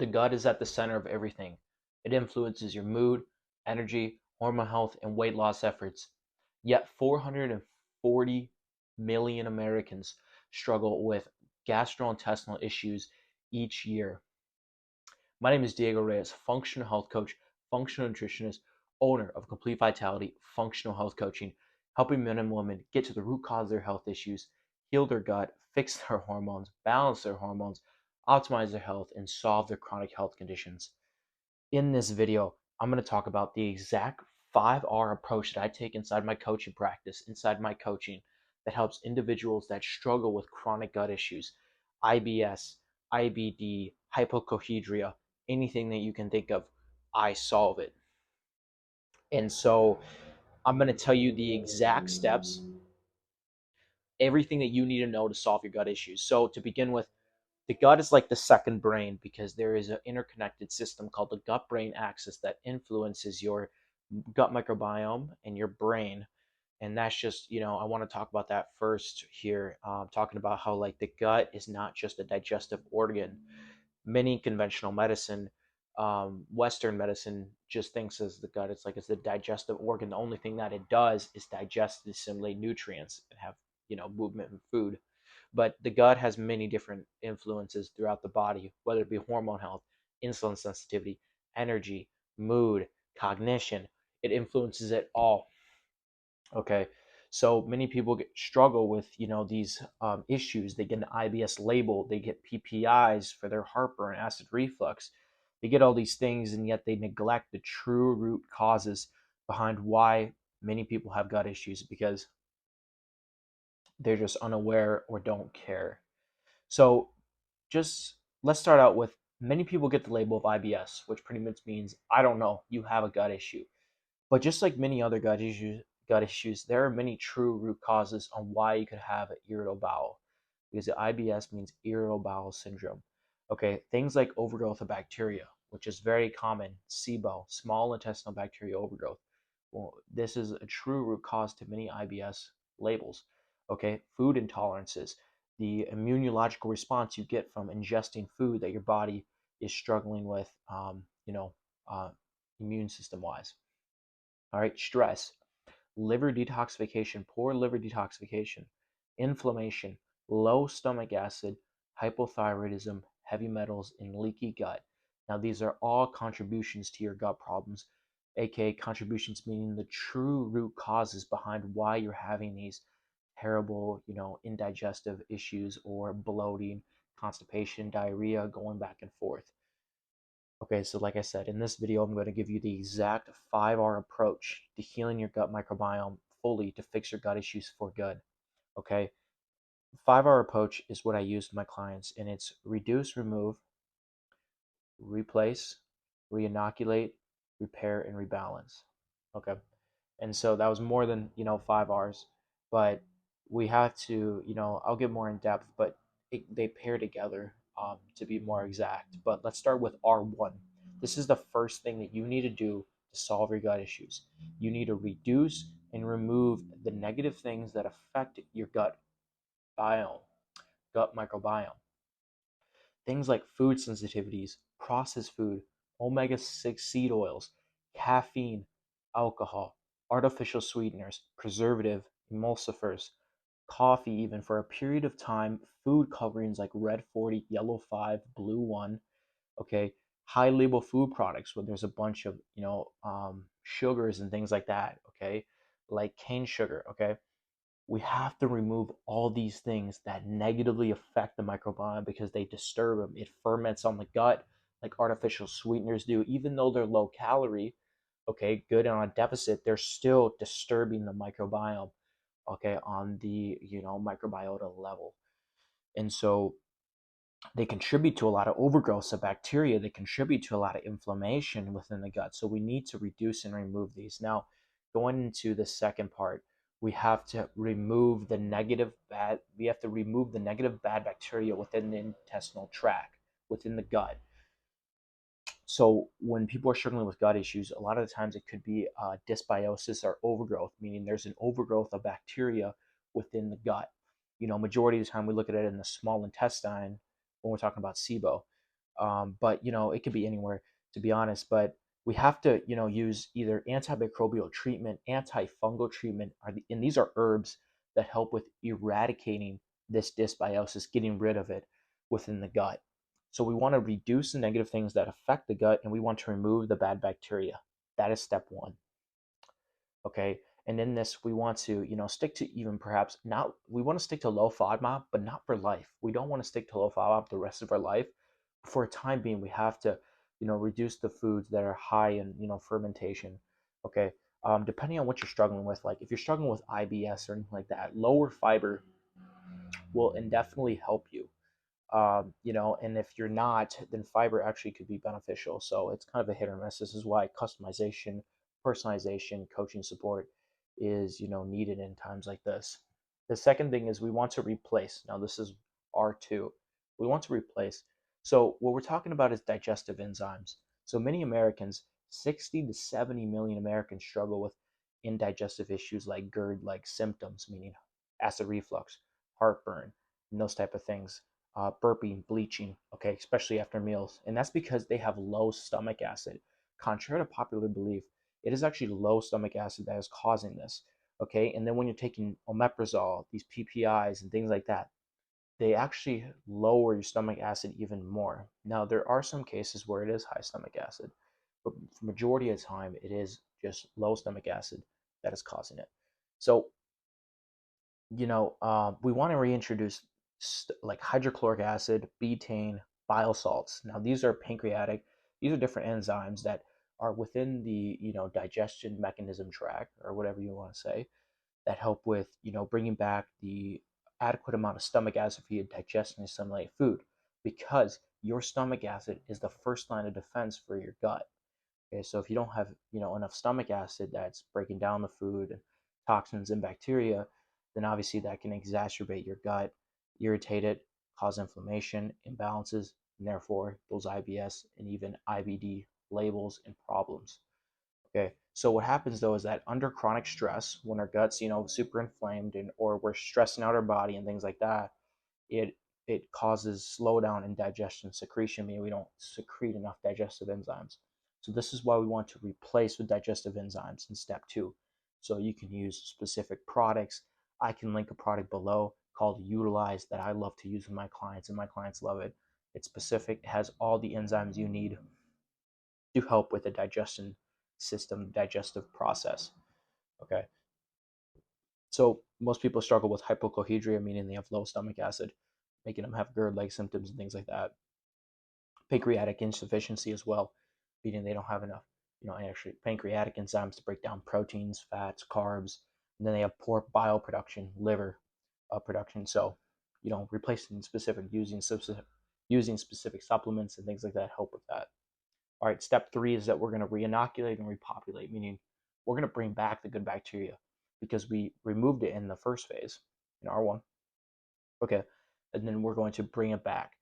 The gut is at the center of everything. It influences your mood, energy, hormone health, and weight loss efforts. Yet 440 million Americans struggle with gastrointestinal issues each year. My name is Diego Reyes, functional health coach, functional nutritionist, owner of Complete Vitality Functional Health Coaching, helping men and women get to the root cause of their health issues, heal their gut, fix their hormones, balance their hormones, optimize their health, and solve their chronic health conditions. In this video, I'm going to talk about the exact 5R approach that I take inside my coaching practice, inside my coaching, that helps individuals that struggle with chronic gut issues, IBS, IBD, hypochondria, anything that you can think of, I solve it. And so I'm going to tell you the exact steps, everything that you need to know to solve your gut issues. So to begin with, the gut is like the second brain because there is an interconnected system called the gut brain axis that influences your gut microbiome and your brain. And that's just, I want to talk about that first here, talking about how like the gut is not just a digestive organ. Many conventional medicine, Western medicine, just thinks as the gut, it's like it's the digestive organ. The only thing that it does is digest and assimilate nutrients and have, movement and food. But the gut has many different influences throughout the body, whether it be hormone health, insulin sensitivity, energy, mood, cognition. It influences it all. Okay, so many people struggle with these issues. They get an IBS label, they get PPIs for their heartburn, acid reflux. They get all these things, and yet they neglect the true root causes behind why many people have gut issues because they're just unaware or don't care. So just let's start out with many people get the label of IBS, which pretty much means I don't know, you have a gut issue. But just like many other gut issues, there are many true root causes on why you could have an irritable bowel. Because the IBS means irritable bowel syndrome. Okay, things like overgrowth of bacteria, which is very common, SIBO, small intestinal bacteria overgrowth. Well, this is a true root cause to many IBS labels. Okay, food intolerances, the immunological response you get from ingesting food that your body is struggling with, uh, immune system wise. All right, stress, liver detoxification, poor liver detoxification, inflammation, low stomach acid, hypothyroidism, heavy metals, and leaky gut. Now, these are all contributions to your gut problems, aka contributions meaning the true root causes behind why you're having these terrible, indigestive issues or bloating, constipation, diarrhea, going back and forth. Okay, so like I said, in this video, I'm going to give you the exact 5R approach to healing your gut microbiome fully to fix your gut issues for good. Okay, 5R approach is what I use with my clients, and it's reduce, remove, replace, reinoculate, repair, and rebalance. Okay, and so that was more than 5Rs, but we have to, I'll get more in depth, but they pair together to be more exact. But let's start with R1. This is the first thing that you need to do to solve your gut issues. You need to reduce and remove the negative things that affect your gut biome, gut microbiome. Things like food sensitivities, processed food, omega-6 seed oils, caffeine, alcohol, artificial sweeteners, preservative, emulsifiers, coffee even for a period of time, food coverings like red 40, yellow 5, blue 1, okay, high label food products where there's a bunch of, sugars and things like that, okay, like cane sugar, okay. We have to remove all these things that negatively affect the microbiome because they disturb them. It ferments on the gut like artificial sweeteners do, even though they're low calorie, okay, good and on a deficit, they're still disturbing the microbiome, okay, on the microbiota level. And so they contribute to a lot of overgrowth of bacteria. They contribute to a lot of inflammation within the gut. So we need to reduce and remove these. Now, going into the second part, we have to remove the negative bad. We have to remove the negative bad bacteria within the intestinal tract, within the gut. So when people are struggling with gut issues, a lot of the times it could be dysbiosis or overgrowth, meaning there's an overgrowth of bacteria within the gut. Majority of the time we look at it in the small intestine when we're talking about SIBO. But it could be anywhere, to be honest. But we have to use either antimicrobial treatment, antifungal treatment, and these are herbs that help with eradicating this dysbiosis, getting rid of it within the gut. So we want to reduce the negative things that affect the gut, and we want to remove the bad bacteria. That is step one. Okay. And in this, we want to, stick to, even perhaps not, we want to stick to low FODMAP, but not for life. We don't want to stick to low FODMAP the rest of our life. For a time being, we have to, reduce the foods that are high in, fermentation. Okay. Depending on what you're struggling with, like if you're struggling with IBS or anything like that, lower fiber will indefinitely help you. And if you're not, then fiber actually could be beneficial. So it's kind of a hit or miss. This is why customization, personalization, coaching support is, needed in times like this. The second thing is we want to replace. Now this is R2. We want to replace. So what we're talking about is digestive enzymes. So many Americans, 60 to 70 million Americans struggle with indigestive issues like GERD-like symptoms, meaning acid reflux, heartburn, and those type of things, burping, bleaching, okay, especially after meals. And that's because they have low stomach acid. Contrary to popular belief, it is actually low stomach acid that is causing this, okay? And then when you're taking omeprazole, these PPIs and things like that, they actually lower your stomach acid even more. Now, there are some cases where it is high stomach acid, but for majority of the time, it is just low stomach acid that is causing it. So we want to reintroduce like hydrochloric acid, betaine, bile salts. Now, these are pancreatic, these are different enzymes that are within the, digestion mechanism tract or whatever you want to say, that help with, bringing back the adequate amount of stomach acid for you to digest and assimilate food, because your stomach acid is the first line of defense for your gut. Okay, so if you don't have, enough stomach acid that's breaking down the food and toxins and bacteria, then obviously that can exacerbate your gut, irritate it, cause inflammation, imbalances, and therefore those IBS and even IBD labels and problems. Okay, so what happens though is that under chronic stress, when our gut's, super inflamed and or we're stressing out our body and things like that, it it causes slowdown in digestion secretion, meaning we don't secrete enough digestive enzymes. So this is why we want to replace with digestive enzymes in step two. So you can use specific products. I can link a product below called Utilize that I love to use with my clients, and my clients love it. It's specific, it has all the enzymes you need to help with the digestion system, digestive process. Okay. So most people struggle with hypochondria, meaning they have low stomach acid, making them have GERD-like symptoms and things like that. Pancreatic insufficiency as well, meaning they don't have enough, actually pancreatic enzymes to break down proteins, fats, carbs, and then they have poor bile production, liver production. So, replacing specific using specific supplements and things like that help with that. All right, step three is that we're going to reinoculate and repopulate, meaning we're going to bring back the good bacteria because we removed it in the first phase in R1. Okay, and then we're going to bring it back.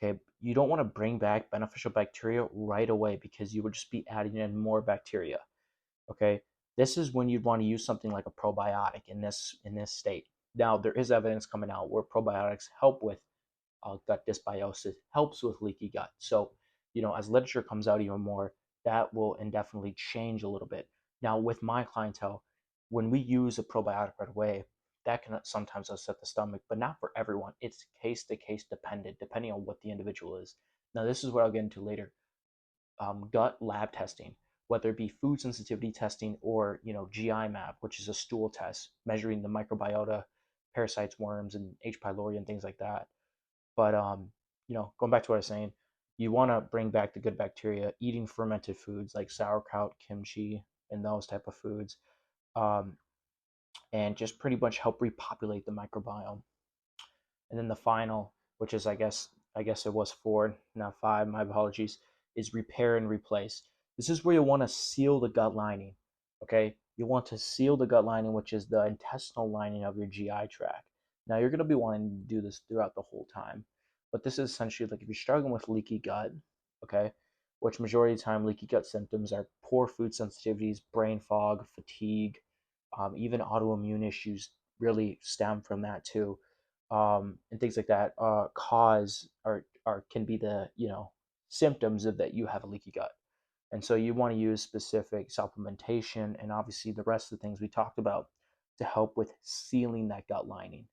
Okay, you don't want to bring back beneficial bacteria right away because you would just be adding in more bacteria. Okay, this is when you'd want to use something like a probiotic in this state. Now, there is evidence coming out where probiotics help with gut dysbiosis, helps with leaky gut. So, as literature comes out even more, that will indefinitely change a little bit. Now, with my clientele, when we use a probiotic right away, that can sometimes upset the stomach, but not for everyone. It's case to case dependent, depending on what the individual is. Now, this is what I'll get into later. Gut lab testing, whether it be food sensitivity testing or GI map, which is a stool test measuring the microbiota, parasites, worms, and H. pylori and things like that. But going back to what I was saying, you want to bring back the good bacteria, eating fermented foods like sauerkraut, kimchi, and those type of foods, um, and just pretty much help repopulate the microbiome. And then the final, which is I guess it was four, not five. My apologies. Is repair and replace. This is where you want to seal the gut lining. Okay, you want to seal the gut lining, which is the intestinal lining of your GI tract. Now you're going to be wanting to do this throughout the whole time, but this is essentially like if you're struggling with leaky gut, okay, which majority of the time leaky gut symptoms are poor food sensitivities, brain fog, fatigue, even autoimmune issues really stem from that too, and things like that cause or can be the symptoms of that you have a leaky gut. And so you want to use specific supplementation and obviously the rest of the things we talked about to help with sealing that gut lining.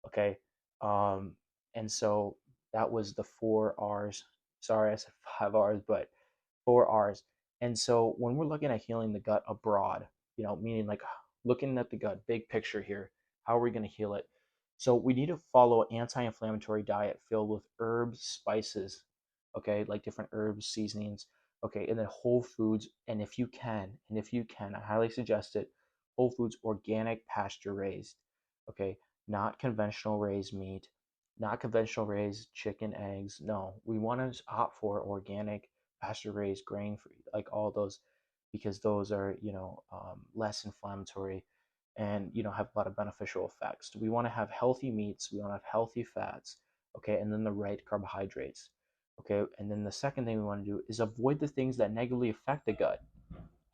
Okay. Um, and so that was the 4 R's. Sorry, I said 5 R's, but 4 R's. And so when we're looking at healing the gut abroad, meaning like looking at the gut, big picture here, how are we going to heal it? So we need to follow an anti-inflammatory diet filled with herbs, spices, okay, like different herbs, seasonings, okay, and then whole foods. And if you can, I highly suggest it, whole foods, organic, pasture raised, okay, not conventional raised meat, not conventional raised chicken, eggs. No, we want to opt for organic, pasture raised, grain free, like all those, because those are less inflammatory and have a lot of beneficial effects. We want to have healthy meats, we want to have healthy fats, okay, and then the right carbohydrates, okay. And then the second thing we want to do is avoid the things that negatively affect the gut,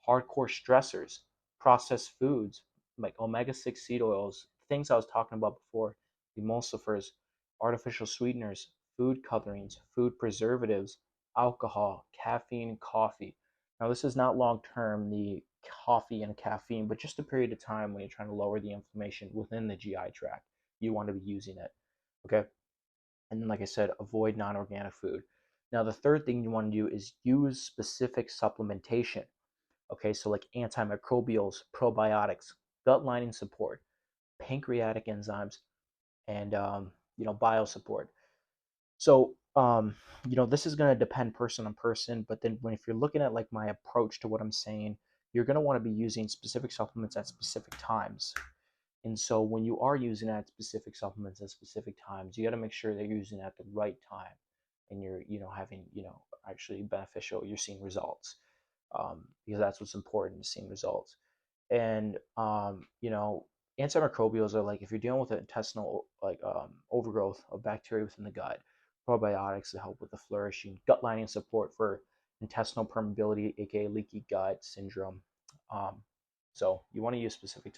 hardcore stressors, processed foods like omega-6 seed oils, things I was talking about before, emulsifiers, artificial sweeteners, food colorings, food preservatives, alcohol, caffeine, coffee. Now, this is not long term, the coffee and caffeine, but just a period of time when you're trying to lower the inflammation within the GI tract. You want to be using it. Okay. And then, like I said, avoid non organic food. Now, the third thing you want to do is use specific supplementation. Okay, so like antimicrobials, probiotics, gut lining support, pancreatic enzymes, and bile support. So this is going to depend person on person, but then if you're looking at like my approach to what I'm saying, you're going to want to be using specific supplements at specific times. And so when you are using that specific supplements at specific times, you got to make sure that you're using it at the right time, and you're having actually beneficial. You're seeing results, because that's what's important, seeing results. And antimicrobials are like if you're dealing with an intestinal overgrowth of bacteria within the gut, probiotics to help with the flourishing, gut lining support for intestinal permeability, aka leaky gut syndrome. So you want to use specific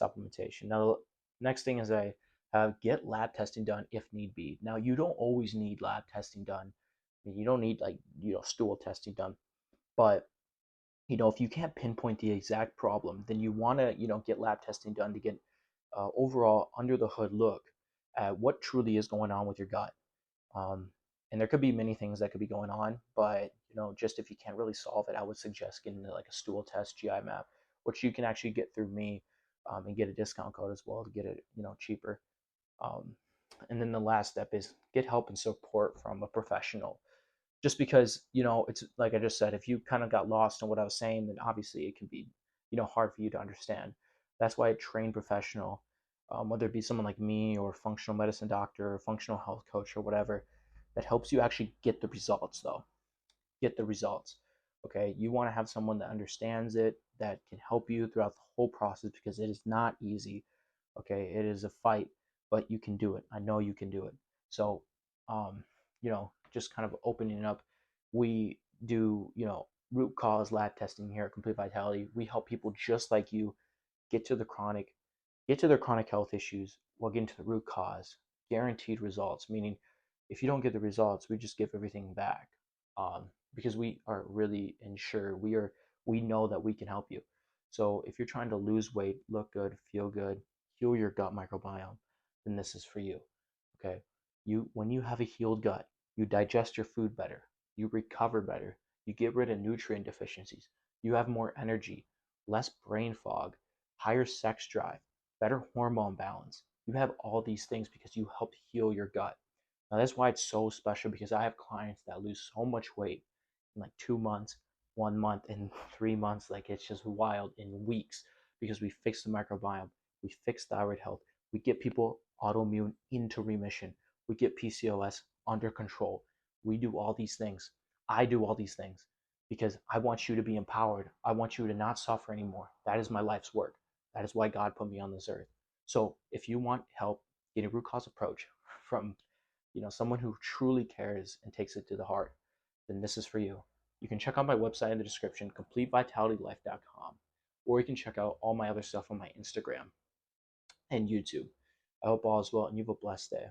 supplementation. Now, the next thing is I have get lab testing done if need be. Now, you don't always need lab testing done. I mean, you don't need stool testing done, but if you can't pinpoint the exact problem, then you want to get lab testing done to get overall under the hood look at what truly is going on with your gut. And there could be many things that could be going on, but just if you can't really solve it, I would suggest getting like a stool test, GI map, which you can actually get through me, and get a discount code as well to get it cheaper. Um, and then the last step is get help and support from a professional. Just because it's like I just said, if you kind of got lost in what I was saying, then obviously it can be hard for you to understand. That's why a trained professional, whether it be someone like me or functional medicine doctor or functional health coach or whatever, that helps you actually get the results though. Get the results. Okay, you want to have someone that understands it, that can help you throughout the whole process, because it is not easy. Okay, it is a fight, but you can do it. I know you can do it. So um, just kind of opening up, we do root cause lab testing here at Complete Vitality. We help people just like you get to the chronic get to their chronic health issues while getting to the root cause. Guaranteed results, meaning if you don't get the results, we just give everything back, because we are really insured. We know that we can help you. So if you're trying to lose weight, look good, feel good, heal your gut microbiome, then this is for you. Okay, when you have a healed gut, you digest your food better, you recover better, you get rid of nutrient deficiencies, you have more energy, less brain fog, higher sex drive, better hormone balance. You have all these things because you helped heal your gut. Now that's why it's so special, because I have clients that lose so much weight in like 2 months, 1 month, and 3 months. Like it's just wild, in weeks, because we fix the microbiome, we fix thyroid health, we get people autoimmune into remission, we get PCOS under control. We do all these things. I do all these things because I want you to be empowered. I want you to not suffer anymore. That is my life's work. That is why God put me on this earth. So if you want help getting a root cause approach from someone who truly cares and takes it to the heart, then this is for you. You can check out my website in the description, completevitalitylife.com, or you can check out all my other stuff on my Instagram and YouTube. I hope all is well and you have a blessed day.